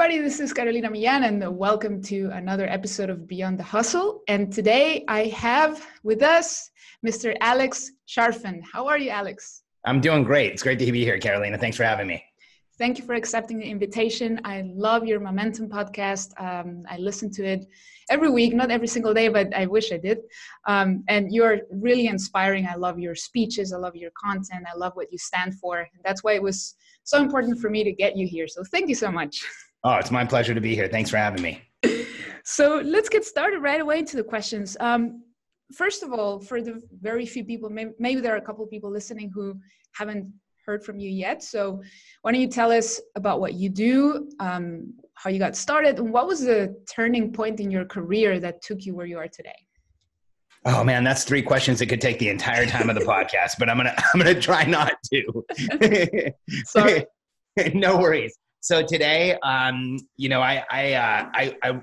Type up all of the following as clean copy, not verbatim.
everybody, this is Carolina Millan, and welcome to another episode of Beyond the Hustle. And today I have with us Mr. Alex Charfen. How are you, Alex? I'm doing great. It's great to be here, Carolina. Thanks for having me. Thank you for accepting the invitation. I love your Momentum podcast. I listen to it every week, not every single day, but I wish I did. And you're really inspiring. I love your speeches. I love your content. I love what you stand for. And that's why it was so important for me to get you here. So thank you so much. Oh, it's my pleasure to be here. Thanks for having me. So let's get started right away into the questions. First of all, for the very few people, maybe there are a couple of people listening who haven't heard from you yet. So why don't you tell us about what you do, how you got started, and what was the turning point in your career that took you where you are today? Oh man, that's three questions that could take the entire time of the podcast, but I'm gonna try not to. Sorry. No worries. So today, I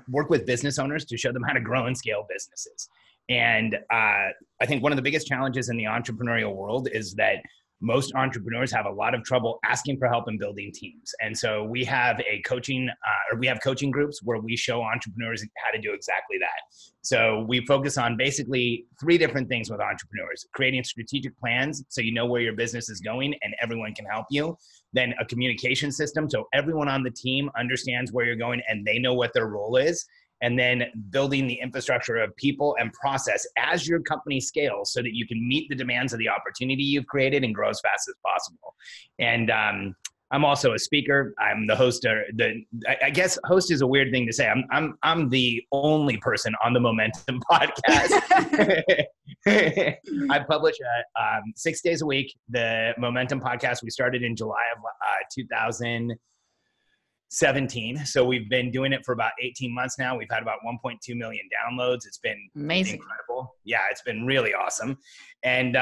work with business owners to show them how to grow and scale businesses. And I think one of the biggest challenges in the entrepreneurial world is that most entrepreneurs have a lot of trouble asking for help in building teams. And so we have coaching groups where we show entrepreneurs how to do exactly that. So we focus on basically three different things with entrepreneurs: creating strategic plans so you know where your business is going and everyone can help you. Then a communication system so everyone on the team understands where you're going and they know what their role is. And then building the infrastructure of people and process as your company scales so that you can meet the demands of the opportunity you've created and grow as fast as possible. And I'm also a speaker. I'm the host. I guess host is a weird thing to say. I'm the only person on the Momentum podcast. I publish 6 days a week. The Momentum podcast we started in July of 2017. So we've been doing it for about 18 months now. We've had about 1.2 million downloads. It's been amazing, incredible. Yeah, it's been really awesome. And,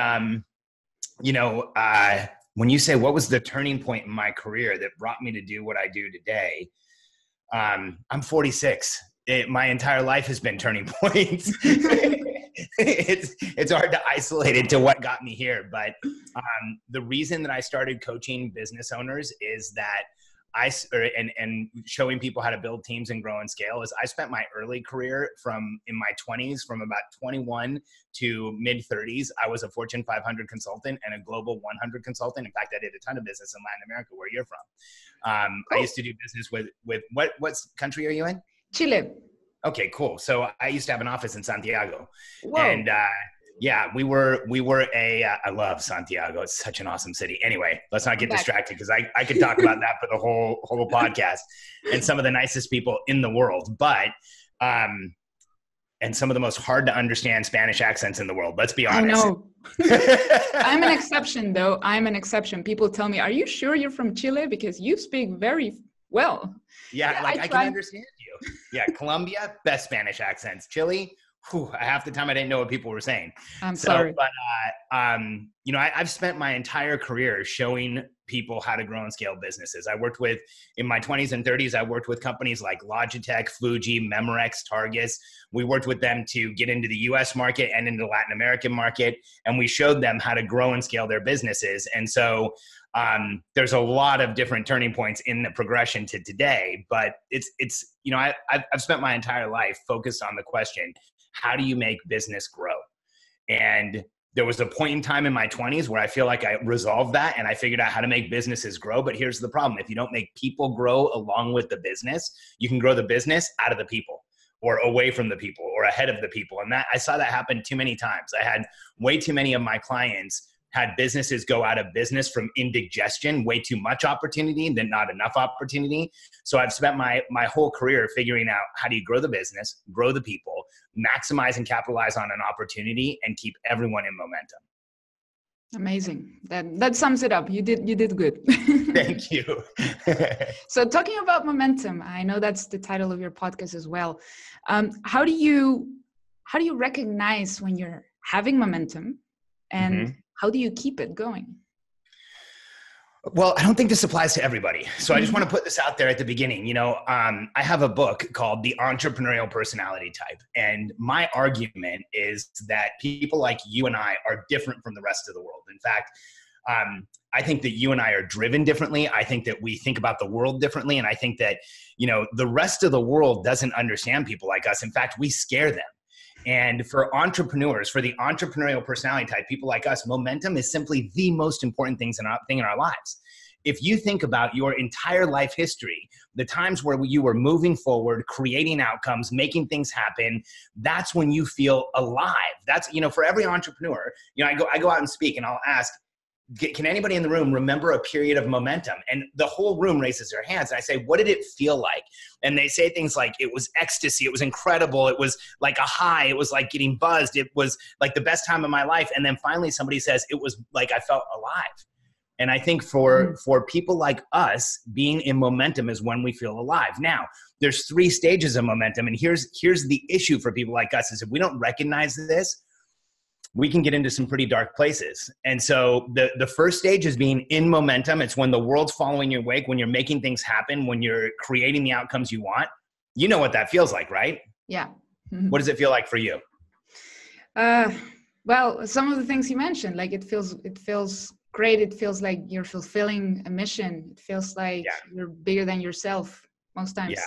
when you say what was the turning point in my career that brought me to do what I do today, I'm 46. My entire life has been turning points. It's hard to isolate it to what got me here. But the reason that I started coaching business owners is that and showing people how to build teams and grow and scale is I spent my early career in my 20s, from about 21 to mid 30s. I was a Fortune 500 consultant and a Global 100 consultant. In fact, I did a ton of business in Latin America, where you're from. Cool. I used to do business with what country are you in? Chile. Okay, cool. So I used to have an office in Santiago. Whoa. And yeah, I love Santiago. It's such an awesome city. Anyway, let's not get distracted because I could talk about that for the whole podcast, and some of the nicest people in the world, but, and some of the most hard to understand Spanish accents in the world. Let's be honest. I know. I'm an exception though. I'm an exception. People tell me, are you sure you're from Chile? Because you speak very well. Yeah, I can understand you. Yeah. Colombia, best Spanish accents. Chile, half the time I didn't know what people were saying. I'm sorry. But, I've spent my entire career showing people how to grow and scale businesses. In my 20s and 30s, I worked with companies like Logitech, Fuji, Memorex, Targus. We worked with them to get into the US market and into the Latin American market. And we showed them how to grow and scale their businesses. And so there's a lot of different turning points in the progression to today, but I've spent my entire life focused on the question, how do you make business grow? And there was a point in time in my 20s where I feel like I resolved that and I figured out how to make businesses grow. But here's the problem. If you don't make people grow along with the business, you can grow the business out of the people or away from the people or ahead of the people. And I saw that happen too many times. I had way too many of my clients had businesses go out of business from indigestion, way too much opportunity than not enough opportunity. So I've spent my whole career figuring out how do you grow the business, grow the people, maximize and capitalize on an opportunity, and keep everyone in momentum. Amazing. That sums it up. You did good. Thank you. So talking about momentum, I know that's the title of your podcast as well. How do you recognize when you're having momentum, and how do you keep it going? Well, I don't think this applies to everybody. So I just want to put this out there at the beginning. I have a book called The Entrepreneurial Personality Type. And my argument is that people like you and I are different from the rest of the world. In fact, I think that you and I are driven differently. I think that we think about the world differently. And I think that, the rest of the world doesn't understand people like us. In fact, we scare them. And for entrepreneurs, for the entrepreneurial personality type, people like us, momentum is simply the most important thing in our lives. If you think about your entire life history, the times where you were moving forward, creating outcomes, making things happen, that's when you feel alive. That's, for every entrepreneur, I go out and speak and I'll ask, can anybody in the room remember a period of momentum? And the whole room raises their hands. And I say, what did it feel like? And they say things like, it was ecstasy. It was incredible. It was like a high. It was like getting buzzed. It was like the best time of my life. And then finally somebody says, it was like I felt alive. And I think for people like us, being in momentum is when we feel alive. Now, there's 3 stages of momentum. And here's the issue for people like us is if we don't recognize this, we can get into some pretty dark places. And so the first stage is being in momentum. It's when the world's following your wake, when you're making things happen, when you're creating the outcomes you want. You know what that feels like, right? Yeah. What does it feel like for you? Well, some of the things you mentioned, like it feels great. It feels like you're fulfilling a mission. It feels like you're bigger than yourself most times.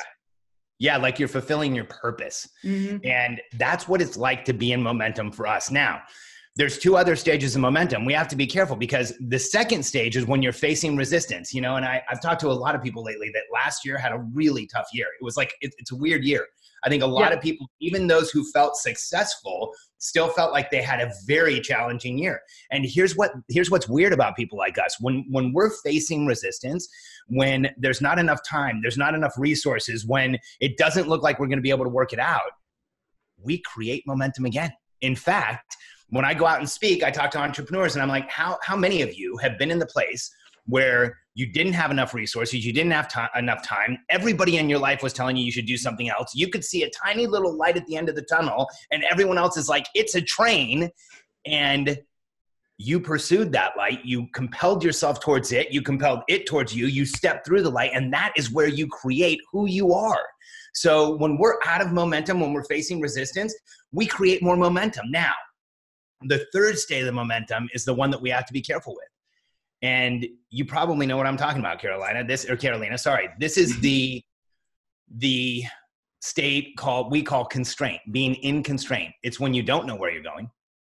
Yeah, like you're fulfilling your purpose. And that's what it's like to be in momentum for us. Now, there's 2 other stages of momentum. We have to be careful because the second stage is when you're facing resistance, and I've talked to a lot of people lately that last year had a really tough year. It was like, it's a weird year. I think a lot of people, even those who felt successful, still felt like they had a very challenging year. And here's what's weird about people like us. When we're facing resistance, when there's not enough time, there's not enough resources, when it doesn't look like we're going to be able to work it out, we create momentum again. In fact, when I go out and speak, I talk to entrepreneurs and I'm like, how many of you have been in the place where you didn't have enough resources, you didn't have enough time, everybody in your life was telling you should do something else, you could see a tiny little light at the end of the tunnel, and everyone else is like, it's a train, and you pursued that light, you compelled yourself towards it, you compelled it towards you, you stepped through the light, and that is where you create who you are. So when we're out of momentum, when we're facing resistance, we create more momentum. Now, the third state of the momentum is the one that we have to be careful with. And you probably know what I'm talking about, Carolina. This is the state we call constraint, being in constraint. It's when you don't know where you're going.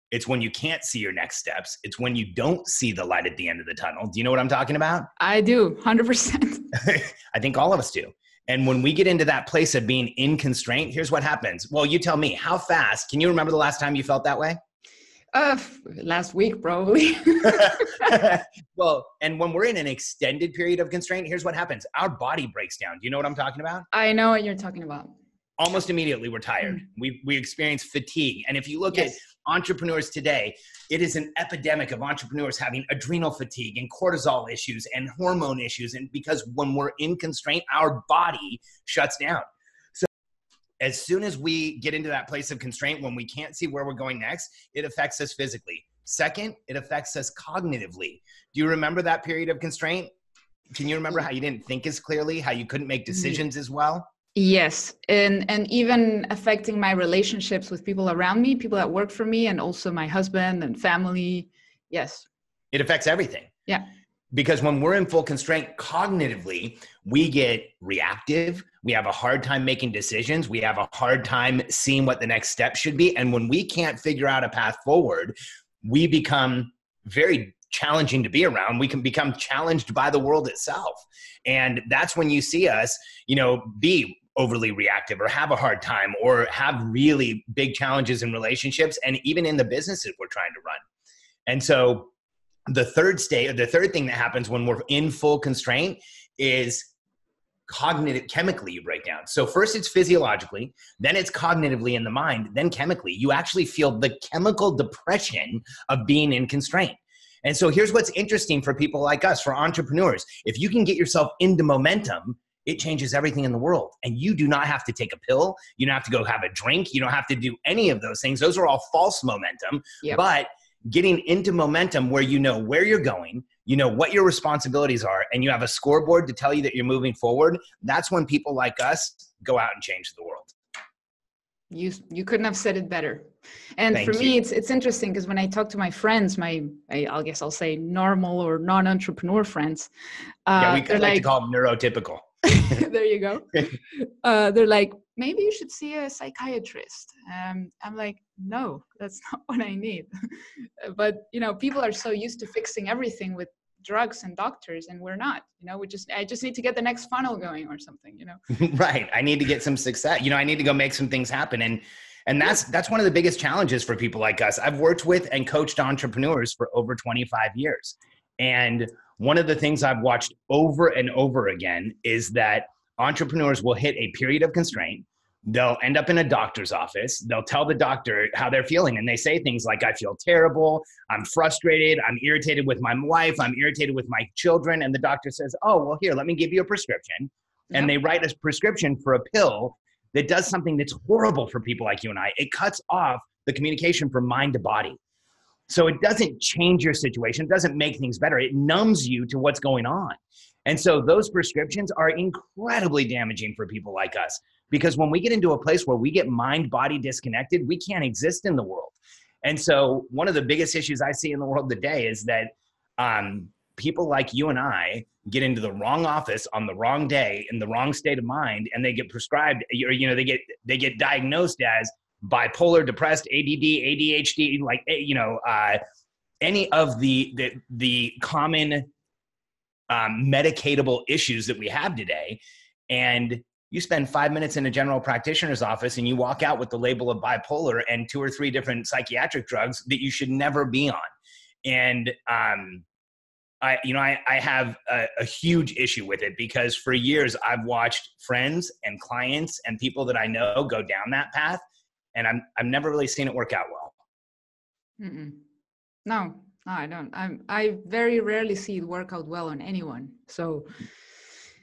It's when you can't see your next steps. It's when you don't see the light at the end of the tunnel. Do you know what I'm talking about? I do, 100%. I think all of us do. And when we get into that place of being in constraint, here's what happens. Well, you tell me, how fast, can you remember the last time you felt that way? Last week, probably. Well, and when we're in an extended period of constraint, here's what happens. Our body breaks down. Do you know what I'm talking about? I know what you're talking about. Almost immediately, we're tired. We experience fatigue. And if you look at entrepreneurs today, it is an epidemic of entrepreneurs having adrenal fatigue and cortisol issues and hormone issues. And because when we're in constraint, our body shuts down. As soon as we get into that place of constraint, when we can't see where we're going next, it affects us physically. Second, it affects us cognitively. Do you remember that period of constraint? Can you remember how you didn't think as clearly, how you couldn't make decisions as well? Yes. And even affecting my relationships with people around me, people that work for me, and also my husband and family. Yes. It affects everything. Yeah. Because when we're in full constraint cognitively, we get reactive. We have a hard time making decisions. We have a hard time seeing what the next step should be. And when we can't figure out a path forward, we become very challenging to be around. We can become challenged by the world itself. And that's when you see us, be overly reactive or have a hard time or have really big challenges in relationships and even in the businesses we're trying to run. And so the third thing that happens when we're in full constraint is chemically you break down. So first it's physiologically, then it's cognitively in the mind, then chemically. You actually feel the chemical depression of being in constraint. And so here's what's interesting for people like us, for entrepreneurs. If you can get yourself into momentum, it changes everything in the world. And you do not have to take a pill. You don't have to go have a drink. You don't have to do any of those things. Those are all false momentum. Yep. But getting into momentum where you know where you're going, you know what your responsibilities are, and you have a scoreboard to tell you that you're moving forward, that's when people like us go out and change the world. You couldn't have said it better. And Thank for me, you. it's interesting because when I talk to my friends, I guess I'll say normal or non-entrepreneur friends, Yeah, we they're like to like, call them neurotypical. there you go. They're like, maybe you should see a psychiatrist. I'm like, no, that's not what I need. But people are so used to fixing everything with drugs and doctors, and we're not. I just need to get the next funnel going or something. Right. I need to get some success. I need to go make some things happen. And that's one of the biggest challenges for people like us. I've worked with and coached entrepreneurs for over 25 years. And one of the things I've watched over and over again is that entrepreneurs will hit a period of constraint. They'll end up in a doctor's office. They'll tell the doctor how they're feeling. And they say things like, I feel terrible. I'm frustrated. I'm irritated with my wife. I'm irritated with my children. And the doctor says, oh, well, here, let me give you a prescription. And they write a prescription for a pill that does something that's horrible for people like you and I. It cuts off the communication from mind to body. So it doesn't change your situation. It doesn't make things better. It numbs you to what's going on. And so those prescriptions are incredibly damaging for people like us, because when we get into a place where we get mind-body disconnected, we can't exist in the world. And so one of the biggest issues I see in the world today is that people like you and I get into the wrong office on the wrong day in the wrong state of mind, and they get prescribed, or they get diagnosed as bipolar, depressed, ADD, ADHD, like any of the common medicatable issues that we have today. And you spend 5 minutes in a general practitioner's office and you walk out with the label of bipolar and 2 or 3 different psychiatric drugs that you should never be on. And I have a huge issue with it, because for years I've watched friends and clients and people that I know go down that path, and I've never really seen it work out well. No, I don't. I very rarely see it work out well on anyone. So,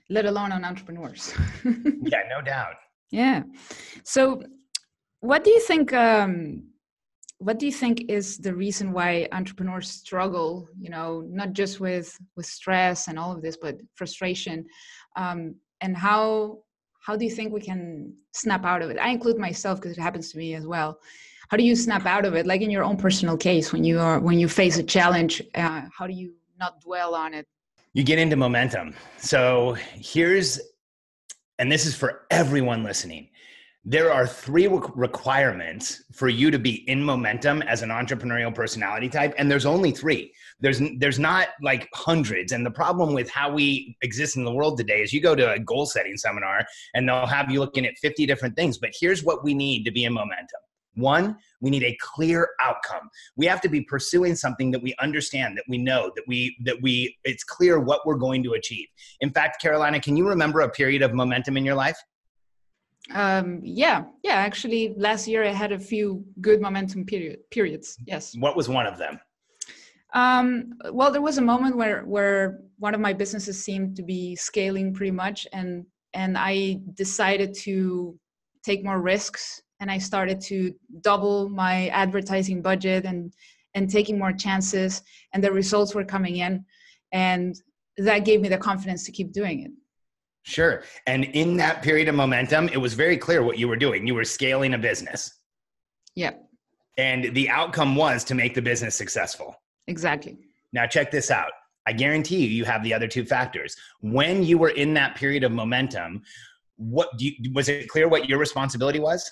let alone on entrepreneurs. Yeah, no doubt. Yeah. So, what do you think? What do you think is the reason why entrepreneurs struggle? Not just with stress and all of this, but frustration. And how do you think we can snap out of it? I include myself because it happens to me as well. How do you snap out of it? Like in your own personal case, when you face a challenge, how do you not dwell on it? You get into momentum. So and this is for everyone listening. There are 3 requirements for you to be in momentum as an entrepreneurial personality type. And there's only 3. There's not like hundreds. And the problem with how we exist in the world today is you go to a goal setting seminar and they'll have you looking at 50 different things. But here's what we need to be in momentum. 1, we need a clear outcome. We have to be pursuing something that we understand, that we know, that it's clear what we're going to achieve. In fact, Carolina, can you remember a period of momentum in your life? Yeah. Actually, last year I had a few good momentum periods. Yes. What was one of them? Well, there was a moment where one of my businesses seemed to be scaling pretty much, and I decided to take more risks, and I started to double my advertising budget and taking more chances, and the results were coming in, and that gave me the confidence to keep doing it. Sure. And in that period of momentum, it was very clear what you were doing. You were scaling a business. Yeah. And the outcome was to make the business successful. Exactly. Now check this out. I guarantee you have the other 2 factors. When you were in that period of momentum, was it clear what your responsibility was?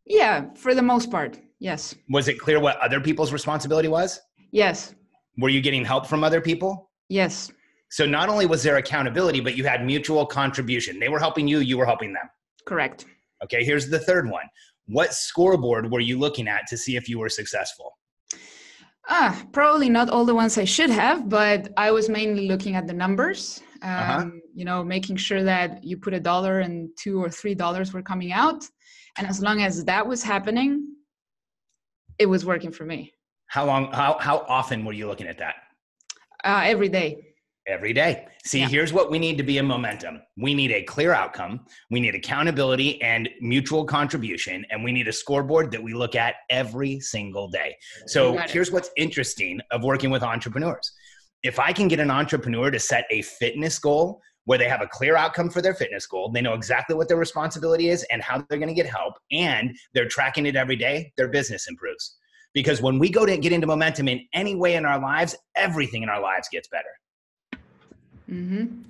Yeah, for the most part. Yes. Was it clear what other people's responsibility was? Yes. Were you getting help from other people? Yes. So not only was there accountability, but you had mutual contribution. They were helping you, you were helping them. Correct. Okay, here's the third one. What scoreboard were you looking at to see if you were successful? Probably not all the ones I should have, but I was mainly looking at the numbers, making sure that you put $1 and $2 or $3 were coming out. And as long as that was happening, it was working for me. How often were you looking at that? Every day. Every day. See, Here's what we need to be in momentum. We need a clear outcome. We need accountability and mutual contribution. And we need a scoreboard that we look at every single day. So here's what's interesting of working with entrepreneurs. If I can get an entrepreneur to set a fitness goal where they have a clear outcome for their fitness goal. They know exactly what their responsibility is and how they're going to get help. And they're tracking it every day. Their business improves. Because when we go to get into momentum in any way in our lives, everything in our lives gets better. Mm-hmm.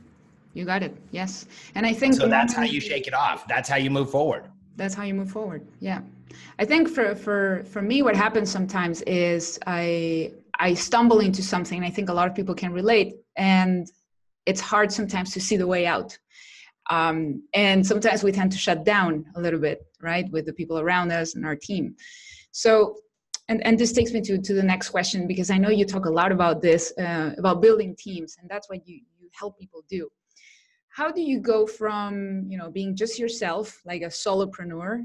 You got it. Yes. And I think so that's how you shake it off. That's how you move forward. That's how you move forward. Yeah. I think for me, what happens sometimes is I stumble into something. I think a lot of people can relate, and it's hard sometimes to see the way out. And sometimes we tend to shut down a little bit, right, with the people around us and our team. So, and this takes me to the next question, because I know you talk a lot about this, about building teams, and that's what you help people do. How do you go from, being just yourself, like a solopreneur,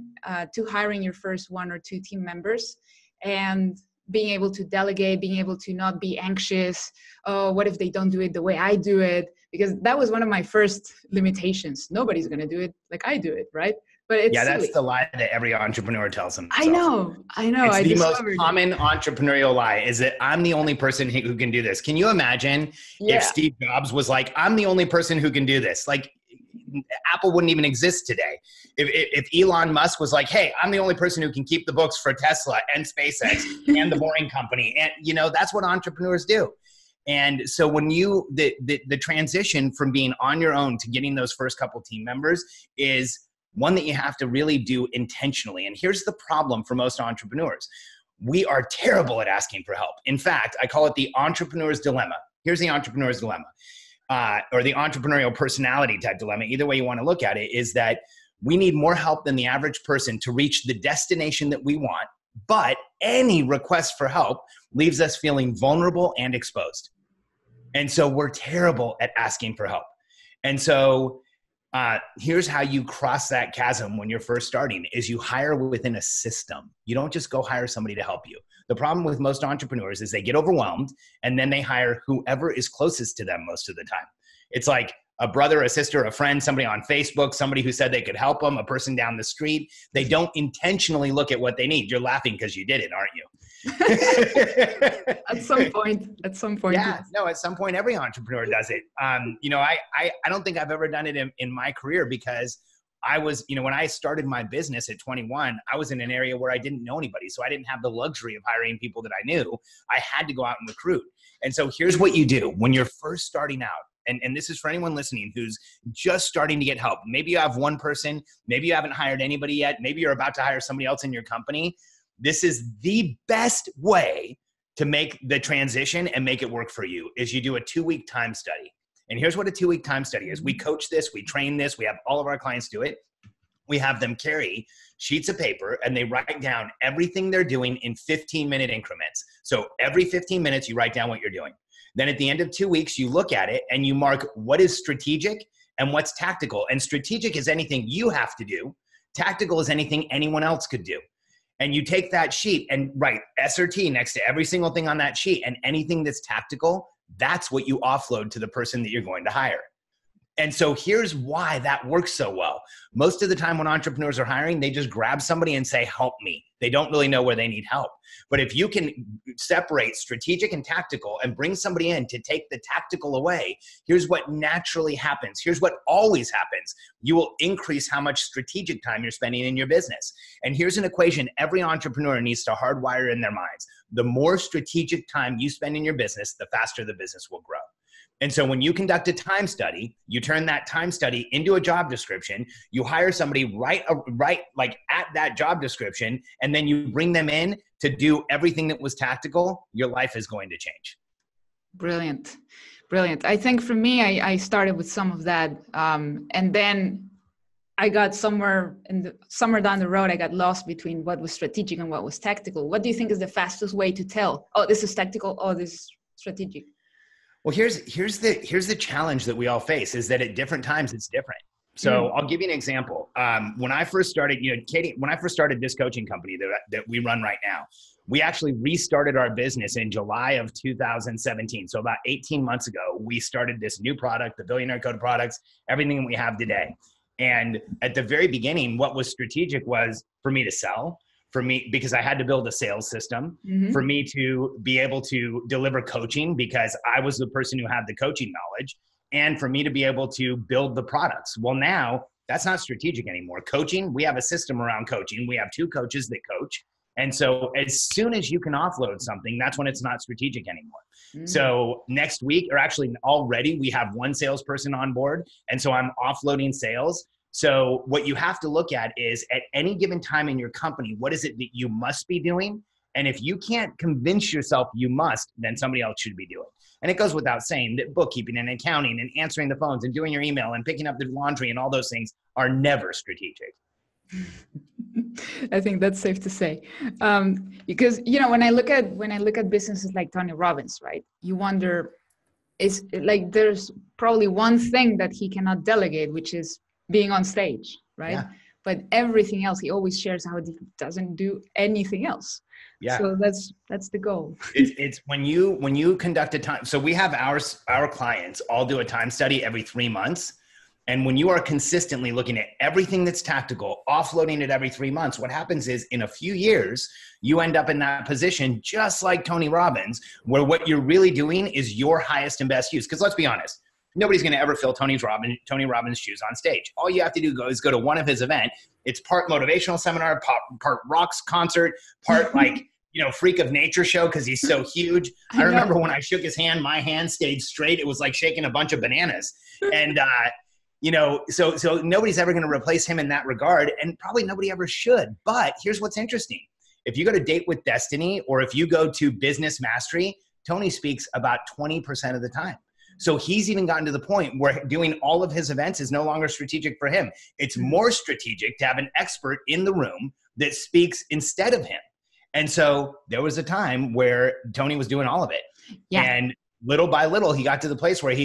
to hiring your first 1 or 2 team members and being able to delegate, being able to not be anxious? Oh, what if they don't do it the way I do it? Because that was one of my first limitations. Nobody's going to do it like I do it, right? But it's that's silly. The lie that every entrepreneur tells themselves. I know. It's the most common entrepreneurial lie, is that I'm the only person who can do this. Can you imagine if Steve Jobs was like, I'm the only person who can do this? Like, Apple wouldn't even exist today. If Elon Musk was like, hey, I'm the only person who can keep the books for Tesla and SpaceX and the Boring Company. And, that's what entrepreneurs do. And so when the transition from being on your own to getting those first couple team members is one that you have to really do intentionally. And here's the problem for most entrepreneurs. We are terrible at asking for help. In fact, I call it the entrepreneur's dilemma. Here's the entrepreneur's dilemma, or the entrepreneurial personality type dilemma. Either way you want to look at it, is that we need more help than the average person to reach the destination that we want. But any request for help leaves us feeling vulnerable and exposed. And so we're terrible at asking for help. And so here's how you cross that chasm when you're first starting, is you hire within a system. You don't just go hire somebody to help you. The problem with most entrepreneurs is they get overwhelmed and then they hire whoever is closest to them most of the time. It's like a brother, a sister, a friend, somebody on Facebook, somebody who said they could help them, a person down the street. They don't intentionally look at what they need. You're laughing because you did it, aren't you? At some point. Yeah, no, at some point, every entrepreneur does it. I don't think I've ever done it in my career, because I was, when I started my business at 21, I was in an area where I didn't know anybody. So I didn't have the luxury of hiring people that I knew. I had to go out and recruit. And so here's what you do when you're first starting out. And this is for anyone listening who's just starting to get help. Maybe you have one person, maybe you haven't hired anybody yet. Maybe you're about to hire somebody else in your company. This is the best way to make the transition and make it work for you, is you do a 2-week time study. And here's what a 2-week time study is. We coach this, we train this, we have all of our clients do it. We have them carry sheets of paper and they write down everything they're doing in 15-minute increments. So every 15 minutes, you write down what you're doing. Then at the end of 2 weeks, you look at it and you mark what is strategic and what's tactical. And strategic is anything you have to do. Tactical is anything anyone else could do. And you take that sheet and write S or T next to every single thing on that sheet, and anything that's tactical, that's what you offload to the person that you're going to hire. And so here's why that works so well. Most of the time when entrepreneurs are hiring, they just grab somebody and say, help me. They don't really know where they need help. But if you can separate strategic and tactical and bring somebody in to take the tactical away, here's what naturally happens. Here's what always happens. You will increase how much strategic time you're spending in your business. And here's an equation every entrepreneur needs to hardwire in their minds. The more strategic time you spend in your business, the faster the business will grow. And so when you conduct a time study, you turn that time study into a job description, you hire somebody right like at that job description, and then you bring them in to do everything that was tactical, your life is going to change. Brilliant. Brilliant. I think for me, I started with some of that. And then I got somewhere down the road, I got lost between what was strategic and what was tactical. What do you think is the fastest way to tell, oh, this is tactical, oh, this is strategic? Well, here's the challenge that we all face, is that at different times it's different. So I'll give you an example. When I first started, Katie, when I first started this coaching company that we run right now, we actually restarted our business in July of 2017. So about 18 months ago, we started this new product, the Billionaire Code products, everything we have today. And at the very beginning, what was strategic was for me to sell. For me, because I had to build a sales system, for me to be able to deliver coaching, because I was the person who had the coaching knowledge. and for me to be able to build the products. Well, now that's not strategic anymore. Coaching, we have a system around coaching. We have 2 coaches that coach. And so as soon as you can offload something, that's when it's not strategic anymore. So next week, or actually already, we have 1 salesperson on board. And so I'm offloading sales. So what you have to look at is at any given time in your company, what is it that you must be doing? And if you can't convince yourself you must, then somebody else should be doing. And it goes without saying that bookkeeping and accounting and answering the phones and doing your email and picking up the laundry and all those things are never strategic. I think that's safe to say, because when I look at businesses like Tony Robbins, right? You wonder, it's like there's probably one thing that he cannot delegate, which is being on stage, right? Yeah. But everything else, he always shares how he doesn't do anything else. Yeah. So that's the goal. It's when you conduct a time. So we have our clients all do a time study every 3 months. And when you are consistently looking at everything that's tactical, offloading it every 3 months, what happens is in a few years, you end up in that position, just like Tony Robbins, where what you're really doing is your highest and best use. Because let's be honest, nobody's going to ever fill Tony Robbins' shoes on stage. All you have to do is go to one of his events. It's part motivational seminar, part rocks concert, part freak of nature show because he's so huge. I remember when I shook his hand, my hand stayed straight. It was like shaking a bunch of bananas. And, so nobody's ever going to replace him in that regard, and probably nobody ever should. But here's what's interesting. If you go to Date with Destiny or if you go to Business Mastery, Tony speaks about 20% of the time. So he's even gotten to the point where doing all of his events is no longer strategic for him. It's more strategic to have an expert in the room that speaks instead of him. And so there was a time where Tony was doing all of it. Yeah. And little by little, he got to the place where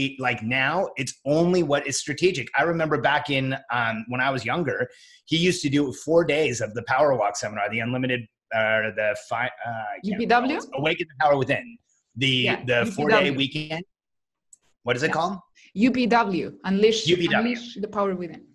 now it's only what is strategic. I remember back in when I was younger, he used to do 4 days of the Power Walk seminar, the Unlimited, UPW? Awaken the Power Within. The 4-day weekend. What is it called? UPW, Unleash the Power Within.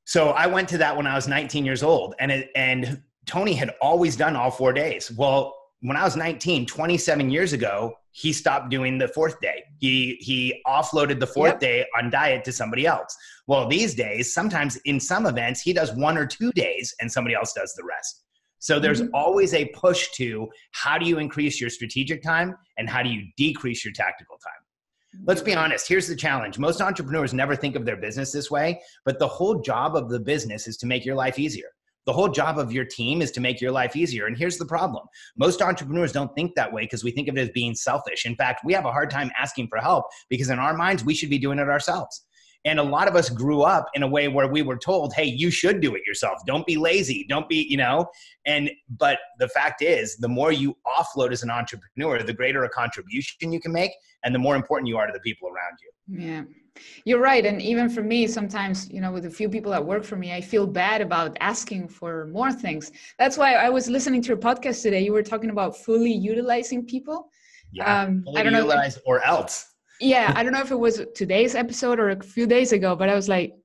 So I went to that when I was 19 years old, and Tony had always done all 4 days. Well, when I was 19, 27 years ago, he stopped doing the 4th day. He offloaded the 4th day on diet to somebody else. Well, these days, sometimes in some events, he does 1 or 2 days and somebody else does the rest. So there's always a push to how do you increase your strategic time and how do you decrease your tactical time? Let's be honest. Here's the challenge. Most entrepreneurs never think of their business this way, but the whole job of the business is to make your life easier. The whole job of your team is to make your life easier. And here's the problem. Most entrepreneurs don't think that way because we think of it as being selfish. In fact, we have a hard time asking for help because in our minds, we should be doing it ourselves. And a lot of us grew up in a way where we were told, hey, you should do it yourself. Don't be lazy. Don't be, but the fact is, the more you offload as an entrepreneur, the greater a contribution you can make and the more important you are to the people around you. Yeah, you're right. And even for me, sometimes, with a few people that work for me, I feel bad about asking for more things. That's why I was listening to your podcast today. You were talking about fully utilizing people. Yeah, I don't know. Utilize or else. Yeah, I don't know if it was today's episode or a few days ago, but I was like,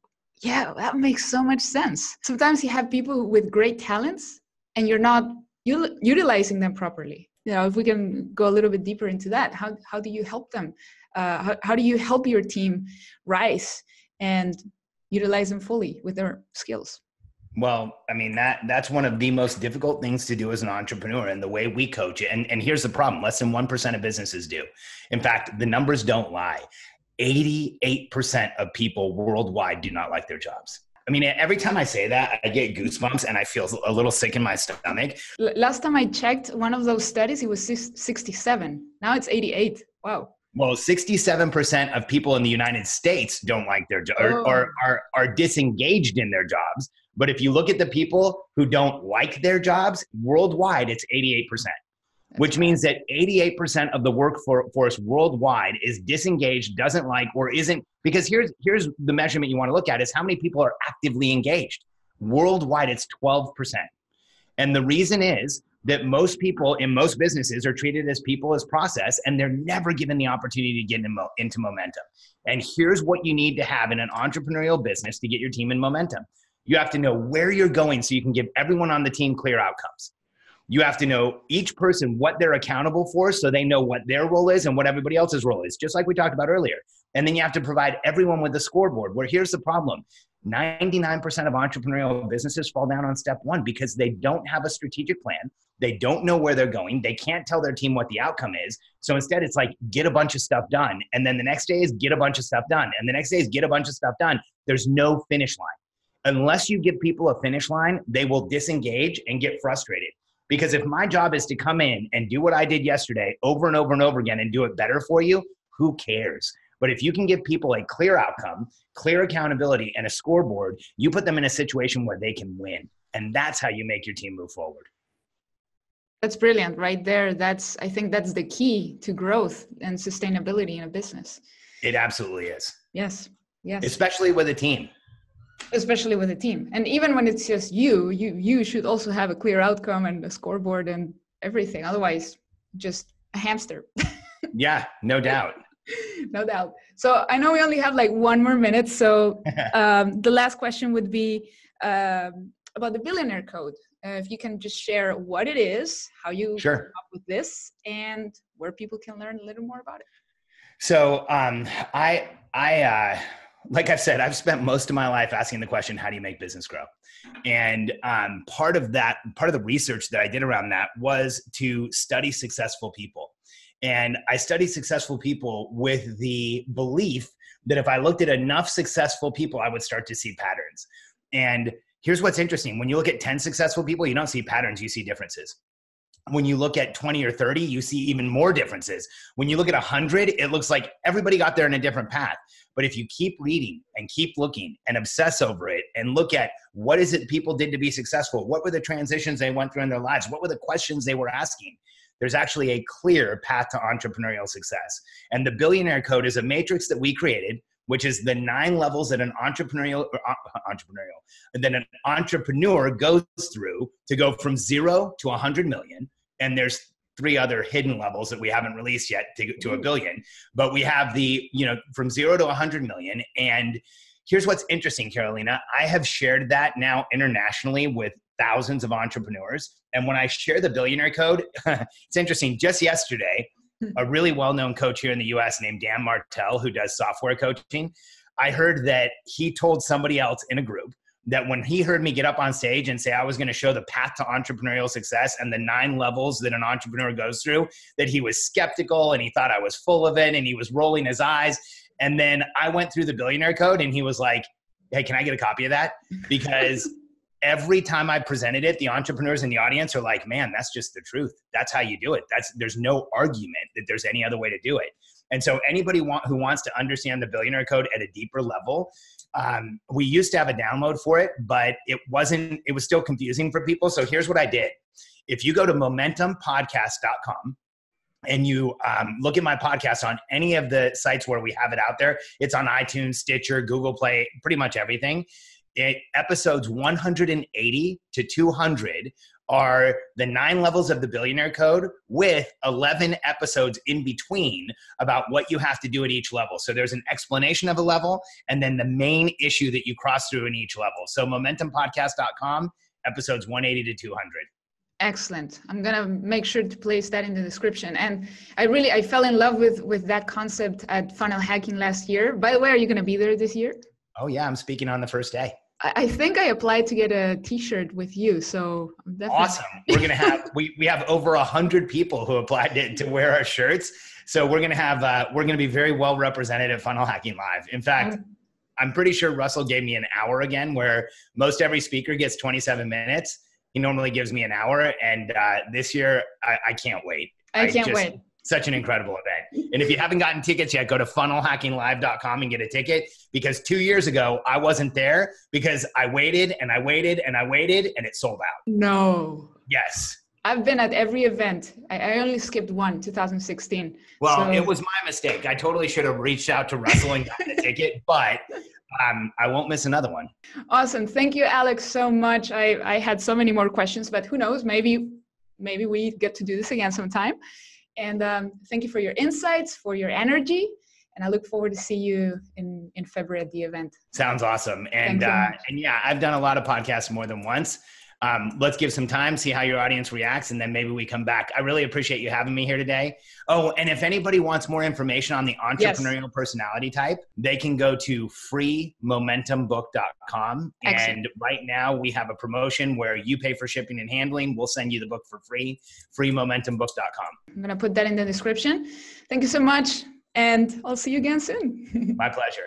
yeah, that makes so much sense. Sometimes you have people with great talents and you're not utilizing them properly. If we can go a little bit deeper into that, how do you help them? How do you help your team rise and utilize them fully with their skills? Well, I mean, that's one of the most difficult things to do as an entrepreneur and the way we coach it. And here's the problem. Less than 1% of businesses do. In fact, the numbers don't lie. 88% of people worldwide do not like their jobs. I mean, every time I say that, I get goosebumps and I feel a little sick in my stomach. Last time I checked one of those studies, it was 67. Now it's 88. Wow. Well, 67% of people in the United States don't like their job or are disengaged in their jobs. But if you look at the people who don't like their jobs, worldwide, it's 88%, which means that 88% of the workforce worldwide is disengaged, doesn't like, or isn't, because here's the measurement you want to look at is how many people are actively engaged. Worldwide, it's 12%. And the reason is that most people in most businesses are treated as people as process, and they're never given the opportunity to get into momentum. And here's what you need to have in an entrepreneurial business to get your team in momentum. You have to know where you're going so you can give everyone on the team clear outcomes. You have to know each person what they're accountable for so they know what their role is and what everybody else's role is. Just like we talked about earlier, And then you have to provide everyone with a scoreboard, where here's the problem. 99% of entrepreneurial businesses fall down on step one because they don't have a strategic plan. They don't know where they're going. They can't tell their team what the outcome is. So instead, it's like, get a bunch of stuff done. And then the next day is get a bunch of stuff done. And the next day is get a bunch of stuff done. There's no finish line. Unless you give people a finish line, they will disengage and get frustrated. Because if my job is to come in and do what I did yesterday over and over and over again and do it better for you, who cares? But if you can give people a clear outcome, clear accountability, and a scoreboard, you put them in a situation where they can win. And that's how you make your team move forward. That's brilliant right there. I think that's the key to growth and sustainability in a business. It absolutely is. Yes. Yes. Especially with a team. Especially with a team. And even when it's just you should also have a clear outcome and a scoreboard and everything. Otherwise, just a hamster. Yeah, no doubt. No doubt. So I know we only have like 1 more minute. So the last question would be about the Billionaire Code. If you can just share what it is, how you came up with this, and where people can learn a little more about it. So like I've said, I've spent most of my life asking the question, how do you make business grow? And part of the research that I did around that was to study successful people. And I studied successful people with the belief that if I looked at enough successful people, I would start to see patterns. And here's what's interesting. When you look at 10 successful people, you don't see patterns, you see differences. When you look at 20 or 30, you see even more differences. When you look at 100, it looks like everybody got there in a different path. But if you keep reading and keep looking and obsess over it and look at what is it people did to be successful, what were the transitions they went through in their lives, what were the questions they were asking, there's actually a clear path to entrepreneurial success. And the Billionaire Code is a matrix that we created, which is the 9 levels that an entrepreneur goes through to go from 0 to 100 million. And there's 3 other hidden levels that we haven't released yet to a billion. But we have from 0 to 100 million. And here's what's interesting, Carolina. I have shared that now internationally with thousands of entrepreneurs. And when I share the Billionaire Code, it's interesting. Just yesterday, a really well-known coach here in the US named Dan Martell, who does software coaching, I heard that he told somebody else in a group that when he heard me get up on stage and say I was going to show the path to entrepreneurial success and the 9 levels that an entrepreneur goes through, that he was skeptical and he thought I was full of it and he was rolling his eyes. And then I went through the Billionaire Code and he was like, hey, can I get a copy of that? Because every time I presented it, the entrepreneurs in the audience are like, man, that's just the truth. That's how you do it. There's no argument that there's any other way to do it. And so anybody who wants to understand the Billionaire Code at a deeper level, we used to have a download for it, but it was still confusing for people. So here's what I did. If you go to momentumpodcast.com and you look at my podcast on any of the sites where we have it out there, it's on iTunes, Stitcher, Google Play, pretty much everything. Episodes 180 to 200 are the 9 levels of the Billionaire Code with 11 episodes in between about what you have to do at each level. So there's an explanation of a level and then the main issue that you cross through in each level. So momentumpodcast.com, episodes 180 to 200. Excellent. I'm going to make sure to place that in the description. And I fell in love with that concept at Funnel Hacking last year. By the way, are you going to be there this year? Oh yeah, I'm speaking on the first day. I think I applied to get a t-shirt with you. So I'm definitely awesome. We're going to have, we have over 100 people who applied to wear our shirts. So we're going to be very well represented at Funnel Hacking Live. In fact, I'm pretty sure Russell gave me an hour again, where most every speaker gets 27 minutes. He normally gives me an hour. And this year I can't wait. I can't wait. Such an incredible event. And if you haven't gotten tickets yet, go to funnelhackinglive.com and get a ticket, because 2 years ago, I wasn't there because I waited and I waited and I waited and it sold out. No. Yes. I've been at every event. I only skipped one, 2016. Well, it was my mistake. I totally should have reached out to Russell and gotten a ticket, but I won't miss another one. Awesome. Thank you, Alex, so much. I had so many more questions, but who knows, maybe we get to do this again sometime. And thank you for your insights, for your energy. And I look forward to see you in February at the event. Sounds awesome. And yeah, I've done a lot of podcasts more than once. Let's give some time, see how your audience reacts, and then maybe we come back. I really appreciate you having me here today. Oh, and if anybody wants more information on the entrepreneurial personality type, they can go to freemomentumbook.com. And right now we have a promotion where you pay for shipping and handling. We'll send you the book for free, freemomentumbook.com. I'm going to put that in the description. Thank you so much. And I'll see you again soon. My pleasure.